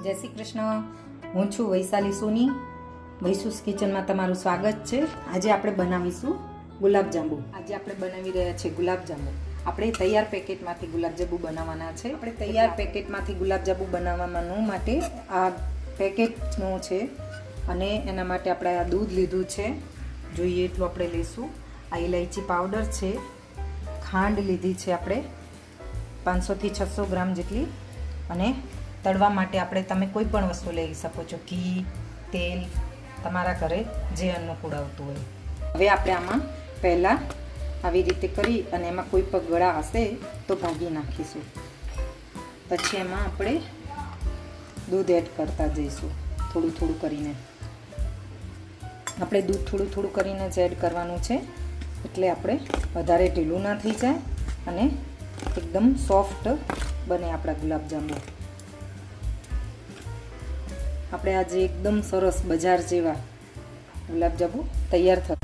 જય શ્રી કૃષ્ણ. હું છું વૈશાલી સોની. વૈશુસ કિચનમાં તમારું સ્વાગત છે. આજે આપણે બનાવીશું ગુલાબજાંબુ. આજે આપણે બનાવી રહ્યા છીએ ગુલાબજાંબુ. આપણે તૈયાર પેકેટમાંથી ગુલાબજાંબુ બનાવવાના છે. આપણે તૈયાર પેકેટમાંથી ગુલાબજાંબુ બનાવવાનું માટે આ પેકેટનો છે અને એના માટે આપણે આ દૂધ લીધું છે, જોઈએ એટલું આપણે લઈશું. આ ઇલાયચી પાવડર છે, ખાંડ લીધી છે આપણે 500 થી 600 ગ્રામ જેટલી, અને તળવા માટે આપણે તમે કોઈ પણ વસ્તુ લઈ શકો છો, ઘી, તેલ, તમારા ઘરે જે અનુકૂળ આવતું હોય. હવે આપણે આમાં પહેલાં આવી રીતે કરી અને એમાં કોઈ પણ ગળા હશે તો ભાગી નાખીશું. પછી એમાં આપણે દૂધ એડ કરતા જઈશું થોડું થોડું કરીને. આપણે દૂધ થોડું થોડું કરીને જ એડ કરવાનું છે, એટલે આપણે વધારે ઢીલું ના થઈ જાય અને એકદમ સોફ્ટ બને આપણા ગુલાબજાંબુ. આપણે આજે એકદમ સરસ બજાર જેવા ગુલાબજાંબુ તૈયાર થશે.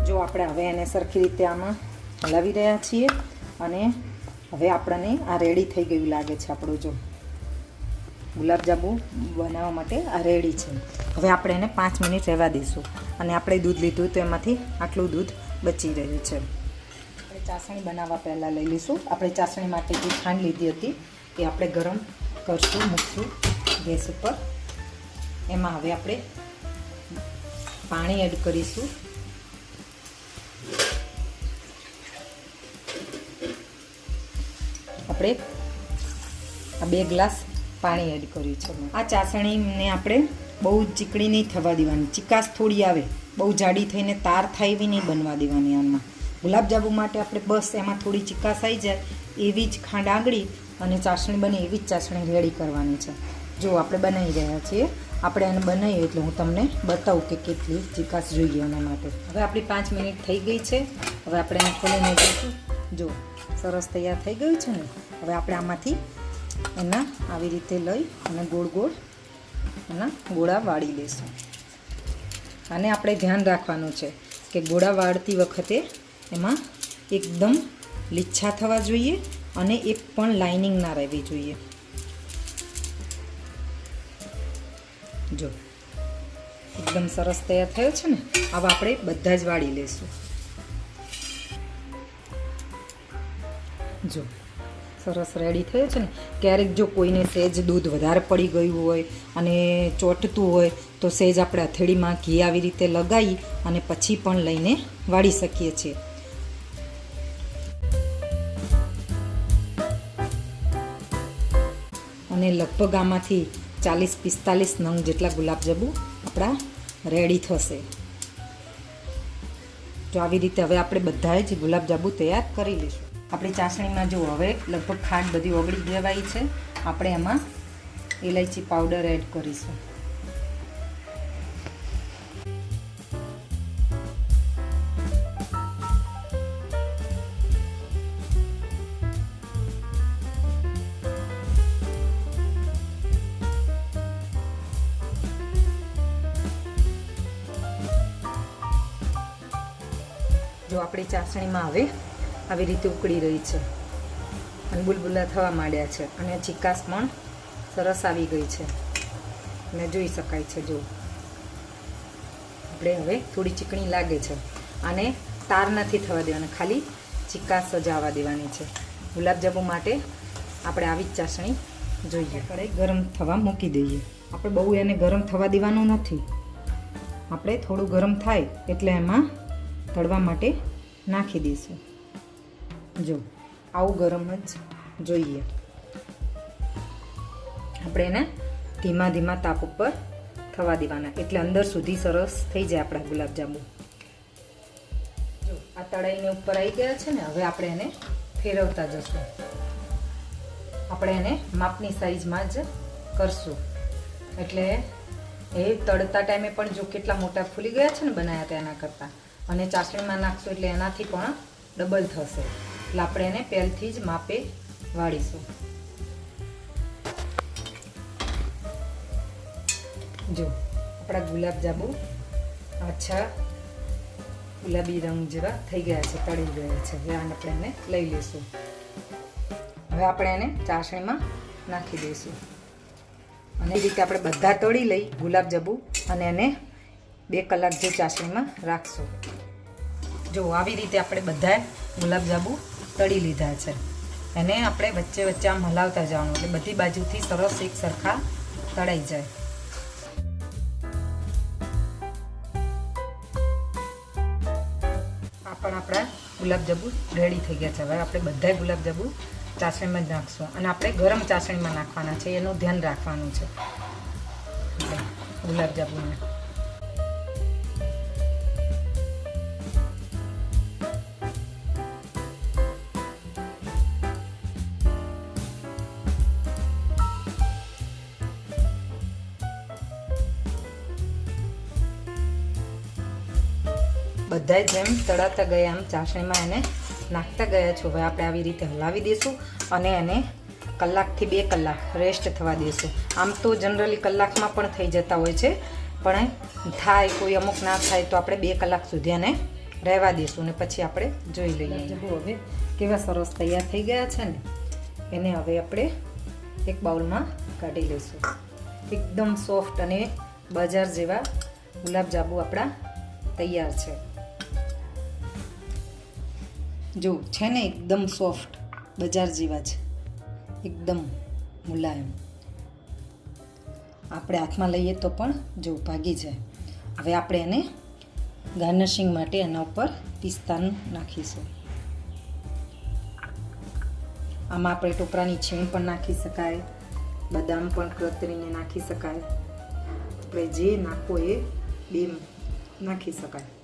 જો આપણે હવે એને સરખી રીતે આમાં હલાવી રહ્યા છીએ અને હવે આપણને આ રેડી થઈ ગયું લાગે છે. આપણું જો ગુલાબજાંબુ બનાવવા માટે આ રેડી છે. હવે આપણે એને 5 મિનિટ રહેવા દઈશું. અને આપણે દૂધ લીધું તો એમાંથી આટલું દૂધ બચી રહ્યું છે. આપણે ચાસણી બનાવવા પહેલાં લઈ લઈશું. આપણે ચાસણી માટે જે ખાંડ લીધી હતી એ આપણે ગરમ કરશું, મૂકશું ગેસ ઉપર. એમાં હવે આપણે પાણી એડ કરીશું. આપણે આ 2 ગ્લાસ પાણી એડ કર્યું છે. આ ચાસણીને આપણે બહુ ચીકણી નહીં થવા દેવાની, ચિકાસ થોડી આવે, બહુ જાડી થઈને તાર થાય એવી નહીં બનવા દેવાની. આમાં ગુલાબજાંબુ માટે આપણે બસ એમાં થોડી ચિકાસ આવી જાય એવી જ ખાંડ આંગળી અને ચાસણી બને એવી જ ચાસણી રેડી કરવાની છે. જો આપણે બનાવી રહ્યા છીએ, આપણે એને બનાવીએ એટલે હું તમને બતાવું કે કેટલી ચિકાસ જોઈએ એના માટે. હવે આપણી 5 મિનિટ થઈ ગઈ છે. હવે આપણે એને ખોલીને જોઈશું. જો સરસ તૈયાર થઈ ગયું છે ને. હવે આપણે આમાંથી એના આવી રીતે લઈ અને ગોળ ગોળ એના ગોળા વાળી લઈશું. આને આપણે ધ્યાન રાખવાનું છે કે ગોળા વાળતી વખતે એમાં એકદમ લીચ્છા થવા જોઈએ અને એક પણ લાઇનિંગ ના રહેવી જોઈએ. જો એકદમ સરસ તૈયાર થયો છે ને. હવે આપણે બધા જ વાળી લઈશું. જો સરસ રેડી થયો છે ને. ક્યારેક જો કોઈને સહેજ દૂધ વધારે પડી ગયું હોય અને ચોંટતું હોય તો સહેજ આપણે હથેળીમાં ઘી આવી રીતે લગાવી અને પછી પણ લઈને વાળી શકીએ છીએ. અને લગભગ આમાંથી 40-45 નંગ જેટલા ગુલાબજાંબુ આપણા રેડી થશે. તો આવી રીતે હવે આપણે બધા જ ગુલાબજાંબુ તૈયાર કરી લઈશું. આપણી ચાસણીમાં જો હવે લગભગ ખાંડ બધી ઓગળી દેવાઈ છે. આપણે એમાં ઇલાયચી પાવડર એડ કરીશું. જો આપણી ચાસણીમાં હવે આવી રીતે ઉકળી રહી છે અને બુલબુલા થવા માંડ્યા છે અને ચિકાસ પણ સરસ આવી ગઈ છે અને જોઈ શકાય છે. જો આપણે હવે થોડી ચીકણી લાગે છે. આને તાર નથી થવા દેવાના, ખાલી ચિકાસ જ આવવા દેવાની છે. ગુલાબજાંબુ માટે આપણે આવી જ ચાસણી જોઈએ. આપણે ગરમ થવા મૂકી દઈએ. આપણે બહુ એને ગરમ થવા દેવાનું નથી. આપણે થોડું ગરમ થાય એટલે એમાં તળવા માટે નાખી દઈશું. જો આવું ગરમ જ જોઈએ. આપણે એને ધીમા ધીમા તાપ ઉપર થવા દેવાના, એટલે અંદર સુધી સરસ થઈ જાય આપણા ગુલાબજાંબુ. જો આ તળાઈને ઉપર આવી ગયા છે ને. હવે આપણે એને ફેરવતા જશું. આપણે એને માપની સાઈઝમાં જ કરશું, એટલે એ તળતા ટાઈમે પણ જો કેટલા મોટા ફૂલી ગયા છે ને બનાવ્યા હતા એના કરતાં. અને ચાસણીમાં નાખશું એટલે એનાથી પણ ડબલ થશે. એટલે આપણે એને પહેલથી જ માપે વાળીશું. જો આપણા ગુલાબજાંબુ આછા ગુલાબી રંગ જેવા થઈ ગયા છે, તળી ગયા છે. હવે આને આપણે એને લઈ લઈશું. હવે આપણે એને ચાસણીમાં નાખી દઈશું. અને એ રીતે આપણે બધા તળી લઈ ગુલાબજાંબુ અને એને 2 કલાક જે ચાસણીમાં રાખશું. જો આવી રીતે આપણે બધા ગુલાબજાંબુ તળી લીધા છે. એને આપણે વચ્ચે વચ્ચે આમ હલાવતા જવાનું એટલે બધી બાજુથી સરસ એક સરખા તળાઈ જાય. આ પણ આપણા ગુલાબજાંબુ રેડી થઈ ગયા છે. હવે આપણે બધા ગુલાબજાંબુ ચાસણીમાં જ નાખશું અને આપણે ગરમ ચાસણીમાં નાખવાના છે, એનું ધ્યાન રાખવાનું છે. ગુલાબજાંબુને બધા જેમ તળાતા ગયા આમ ચાસણીમાં એને નાખતા ગયા છો. હવે આપણે આવી રીતે હલાવી દઈશું અને એને કલાકથી 2 કલાક રેસ્ટ થવા દઈશું. આમ તો જનરલી કલાકમાં પણ થઈ જતા હોય છે, પણ થાય કોઈ અમુક ના થાય તો આપણે 2 કલાક સુધી એને રહેવા દઈશું અને પછી આપણે જોઈ લઈએ. હવે કેવા સરસ તૈયાર થઈ ગયા છે ને, એને હવે આપણે એક બાઉલમાં કાઢી લઈશું. એકદમ સોફ્ટ અને બજાર જેવા ગુલાબજાંબુ આપણા તૈયાર છે. જો છે ને એકદમ સોફ્ટ, બજાર જેવા છે, એકદમ મુલાયમ. આપણે હાથમાં લઈએ તો પણ જો ભાગી જાય. હવે આપણે એને ગાર્નિશિંગ માટે એના ઉપર પિસ્તાનું નાખીશું. આમાં આપણે ટોપરાની છીણ પણ નાખી શકાય, બદામ પણ કતરીને નાખી શકાય. આપણે જે નાખો એ 2 નાખી શકાય.